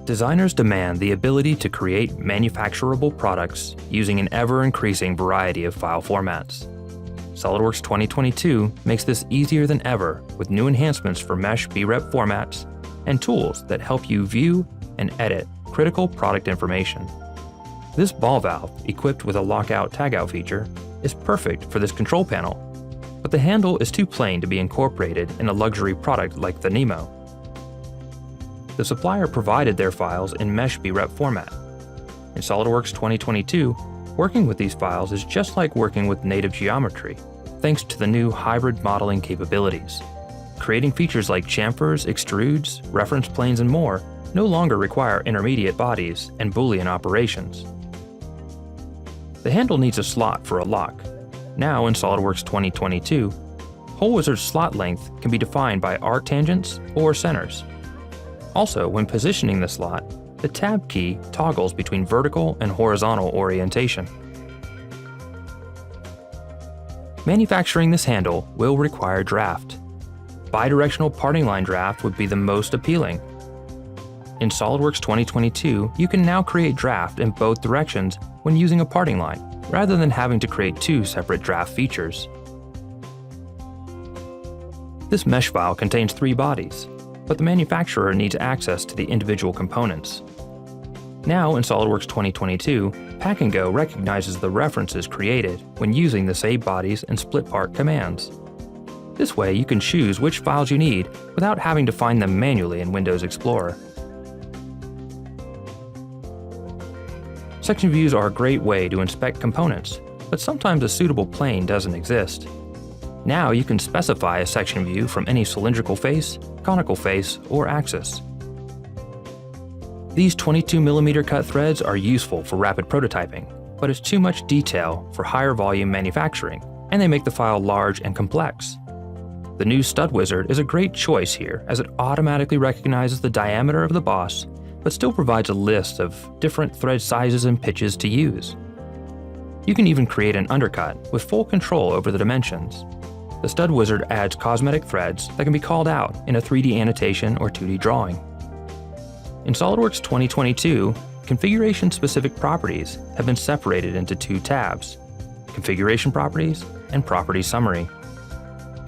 Designers demand the ability to create manufacturable products using an ever-increasing variety of file formats. SOLIDWORKS 2022 makes this easier than ever with new enhancements for mesh BREP formats and tools that help you view and edit critical product information. This ball valve, equipped with a lockout-tagout feature, is perfect for this control panel, but the handle is too plain to be incorporated in a luxury product like the Nemo. The supplier provided their files in mesh BREP format. In SOLIDWORKS 2022, working with these files is just like working with native geometry, thanks to the new hybrid modeling capabilities. Creating features like chamfers, extrudes, reference planes, and more no longer require intermediate bodies and Boolean operations. The handle needs a slot for a lock. Now in SOLIDWORKS 2022, HoleWizard's slot length can be defined by arctangents or centers. Also, when positioning the slot, the Tab key toggles between vertical and horizontal orientation. Manufacturing this handle will require draft. Bidirectional parting line draft would be the most appealing. In SOLIDWORKS 2022, you can now create draft in both directions when using a parting line, rather than having to create two separate draft features. This mesh file contains 3 bodies, but the manufacturer needs access to the individual components. Now in SOLIDWORKS 2022, Pack and Go recognizes the references created when using the save bodies and split part commands. This way you can choose which files you need without having to find them manually in Windows Explorer. Section views are a great way to inspect components, but sometimes a suitable plane doesn't exist. Now you can specify a section view from any cylindrical face, conical face, or axis. These 22mm cut threads are useful for rapid prototyping, but it's too much detail for higher volume manufacturing, and they make the file large and complex. The new Stud Wizard is a great choice here as it automatically recognizes the diameter of the boss, but still provides a list of different thread sizes and pitches to use. You can even create an undercut with full control over the dimensions. The Stud Wizard adds cosmetic threads that can be called out in a 3D annotation or 2D drawing. In SOLIDWORKS 2022, configuration-specific properties have been separated into 2 tabs: Configuration Properties and Property Summary.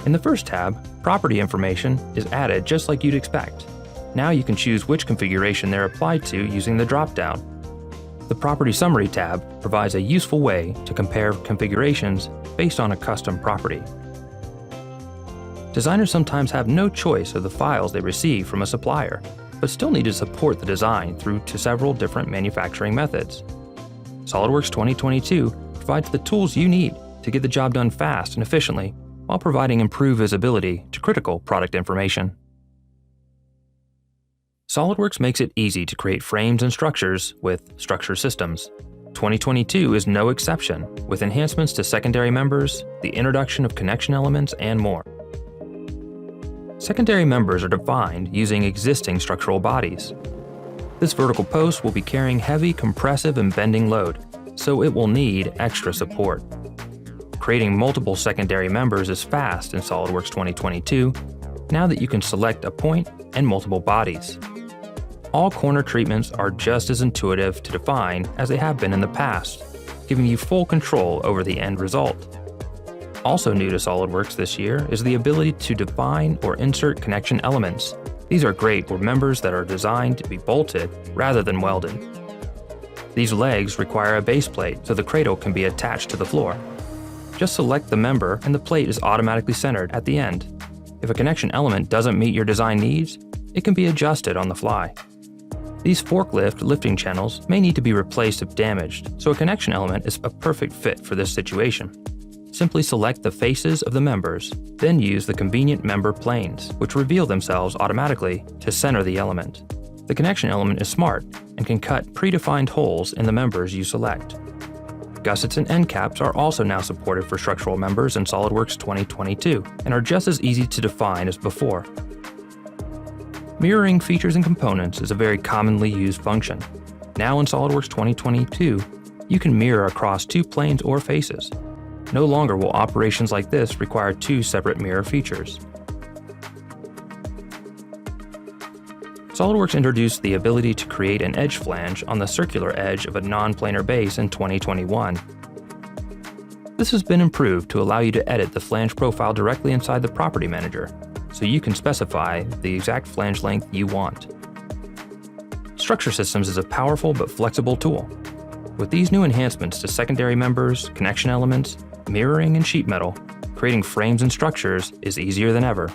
In the first tab, property information is added just like you'd expect. Now you can choose which configuration they're applied to using the drop-down. The Property Summary tab provides a useful way to compare configurations based on a custom property. Designers sometimes have no choice of the files they receive from a supplier, but still need to support the design through to several different manufacturing methods. SOLIDWORKS 2022 provides the tools you need to get the job done fast and efficiently, while providing improved visibility to critical product information. SOLIDWORKS makes it easy to create frames and structures with Structure Systems. 2022 is no exception, with enhancements to secondary members, the introduction of connection elements, and more. Secondary members are defined using existing structural bodies. This vertical post will be carrying heavy compressive and bending load, so it will need extra support. Creating multiple secondary members is fast in SOLIDWORKS 2022, now that you can select a point and multiple bodies. All corner treatments are just as intuitive to define as they have been in the past, giving you full control over the end result. Also new to SOLIDWORKS this year is the ability to define or insert connection elements. These are great for members that are designed to be bolted rather than welded. These legs require a base plate so the cradle can be attached to the floor. Just select the member and the plate is automatically centered at the end. If a connection element doesn't meet your design needs, it can be adjusted on the fly. These forklift lifting channels may need to be replaced if damaged, so a connection element is a perfect fit for this situation. Simply select the faces of the members, then use the convenient member planes, which reveal themselves automatically to center the element. The connection element is smart and can cut predefined holes in the members you select. Gussets and end caps are also now supported for structural members in SOLIDWORKS 2022 and are just as easy to define as before. Mirroring features and components is a very commonly used function. Now in SOLIDWORKS 2022, you can mirror across 2 planes or faces. No longer will operations like this require 2 separate mirror features. SOLIDWORKS introduced the ability to create an edge flange on the circular edge of a non-planar base in 2021. This has been improved to allow you to edit the flange profile directly inside the Property Manager, so you can specify the exact flange length you want. Structure Systems is a powerful but flexible tool. With these new enhancements to secondary members, connection elements, mirroring, and sheet metal, creating frames and structures is easier than ever.